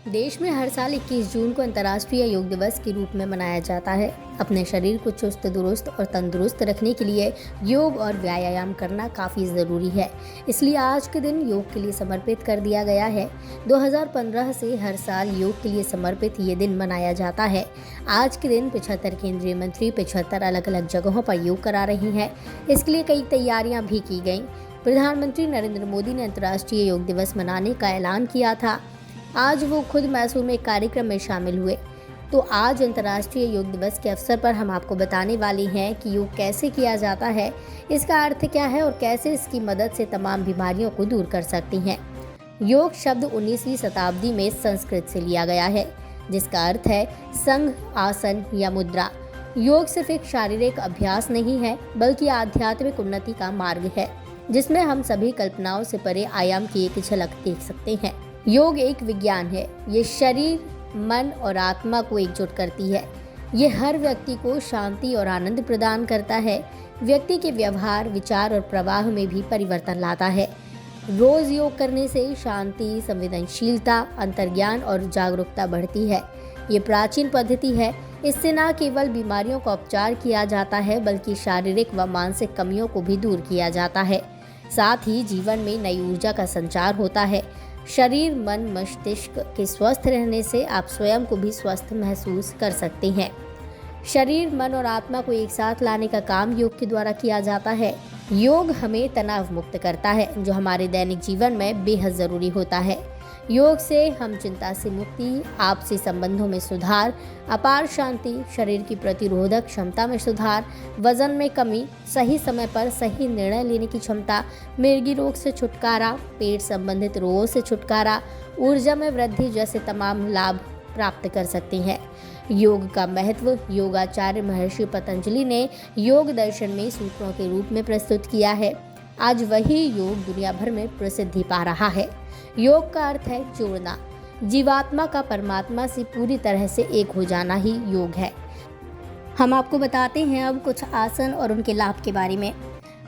देश में हर साल 21 जून को अंतर्राष्ट्रीय योग दिवस के रूप में मनाया जाता है। अपने शरीर को चुस्त दुरुस्त और तंदुरुस्त रखने के लिए योग और व्यायाम करना काफ़ी ज़रूरी है। इसलिए आज के दिन योग के लिए समर्पित कर दिया गया है। 2015 से हर साल योग के लिए समर्पित ये दिन मनाया जाता है। आज के दिन 75 केंद्रीय मंत्री 75 अलग अलग जगहों पर योग करा रही हैं। इसके लिए कई तैयारियां भी की गईं। प्रधानमंत्री नरेंद्र मोदी ने अंतर्राष्ट्रीय योग दिवस मनाने का ऐलान किया था। आज वो खुद मैसूर में एक कार्यक्रम में शामिल हुए। तो आज अंतर्राष्ट्रीय योग दिवस के अवसर पर हम आपको बताने वाली हैं कि योग कैसे किया जाता है, इसका अर्थ क्या है और कैसे इसकी मदद से तमाम बीमारियों को दूर कर सकती हैं। योग शब्द 19वीं शताब्दी में संस्कृत से लिया गया है, जिसका अर्थ है संघ, आसन या मुद्रा। योग सिर्फ एक शारीरिक अभ्यास नहीं है, बल्कि आध्यात्मिक उन्नति का मार्ग है, जिसमें हम सभी कल्पनाओं से परे आयाम की एक झलक देख सकते हैं। योग एक विज्ञान है। ये शरीर, मन और आत्मा को एकजुट करती है। ये हर व्यक्ति को शांति और आनंद प्रदान करता है। व्यक्ति के व्यवहार, विचार और प्रवाह में भी परिवर्तन लाता है। रोज योग करने से शांति, संवेदनशीलता, अंतर्ज्ञान और जागरूकता बढ़ती है। ये प्राचीन पद्धति है। इससे न केवल बीमारियों का उपचार किया जाता है, बल्कि शारीरिक व मानसिक कमियों को भी दूर किया जाता है। साथ ही जीवन में नई ऊर्जा का संचार होता है। शरीर, मन, मस्तिष्क के स्वस्थ रहने से आप स्वयं को भी स्वस्थ महसूस कर सकते हैं। शरीर, मन और आत्मा को एक साथ लाने का काम योग के द्वारा किया जाता है। योग हमें तनाव मुक्त करता है, जो हमारे दैनिक जीवन में बेहद ज़रूरी होता है। योग से हम चिंता से मुक्ति, आपसी संबंधों में सुधार, अपार शांति, शरीर की प्रतिरोधक क्षमता में सुधार, वजन में कमी, सही समय पर सही निर्णय लेने की क्षमता, मिर्गी रोग से छुटकारा, पेट संबंधित रोगों से छुटकारा, ऊर्जा में वृद्धि जैसे तमाम लाभ प्राप्त कर सकते हैं। योग का महत्व योगाचार्य महर्षि पतंजलि ने योग दर्शन में सूत्रों के रूप में प्रस्तुत किया है। आज वही योग दुनिया भर में प्रसिद्धि पा रहा है। योग का अर्थ है जोड़ना। जीवात्मा का परमात्मा से पूरी तरह से एक हो जाना ही योग है। हम आपको बताते हैं अब कुछ आसन और उनके लाभ के बारे में।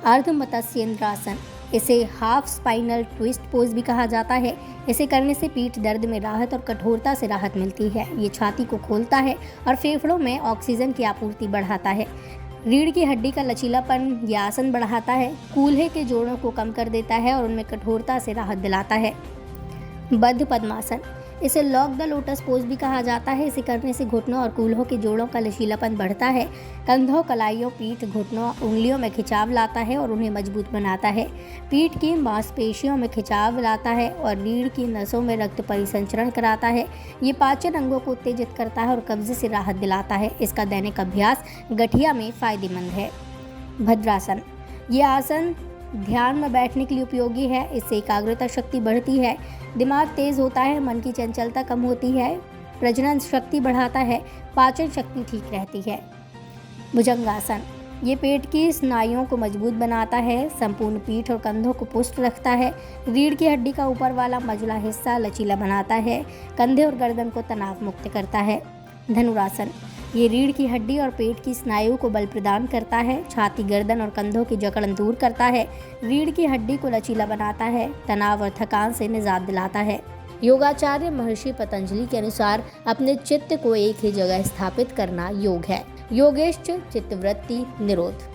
अर्ध मत्स्येंद्रासन, इसे हाफ स्पाइनल ट्विस्ट पोज भी कहा जाता है। इसे करने से पीठ दर्द में राहत और कठोरता से राहत मिलती है। ये छाती को खोलता है और फेफड़ों में ऑक्सीजन की आपूर्ति बढ़ाता है। रीढ़ की हड्डी का लचीलापन यह आसन बढ़ाता है। कूल्हे के जोड़ों को कम कर देता है और उनमें कठोरता से राहत दिलाता है। बद्ध पद्मासन, इसे लॉक द लोटस पोज भी कहा जाता है। इसे करने से घुटनों और कूल्हों के जोड़ों का लचीलापन बढ़ता है। कंधों, कलाइयों, पीठ, घुटनों, उंगलियों में खिंचाव लाता है और उन्हें मजबूत बनाता है। पीठ की मांसपेशियों में खिंचाव लाता है और रीढ़ की नसों में रक्त परिसंचरण कराता है। ये पाचन अंगों को उत्तेजित करता है और कब्ज से राहत दिलाता है। इसका दैनिक अभ्यास गठिया में फायदेमंद है। भद्रासन, ये आसन ध्यान में बैठने के लिए उपयोगी है। इससे एकाग्रता शक्ति बढ़ती है, दिमाग तेज होता है, मन की चंचलता कम होती है, प्रजनन शक्ति बढ़ाता है, पाचन शक्ति ठीक रहती है। भुजंगासन, ये पेट की स्नायुओं को मजबूत बनाता है, संपूर्ण पीठ और कंधों को पुष्ट रखता है, रीढ़ की हड्डी का ऊपर वाला मझला हिस्सा लचीला बनाता है, कंधे और गर्दन को तनाव मुक्त करता है। धनुरासन, ये रीढ़ की हड्डी और पेट की स्नायु को बल प्रदान करता है, छाती, गर्दन और कंधों की जकड़न दूर करता है, रीढ़ की हड्डी को लचीला बनाता है, तनाव और थकान से निजात दिलाता है। योगाचार्य महर्षि पतंजलि के अनुसार अपने चित्त को एक ही जगह स्थापित करना योग है। योगेश्च चित्तवृत्ति निरोध।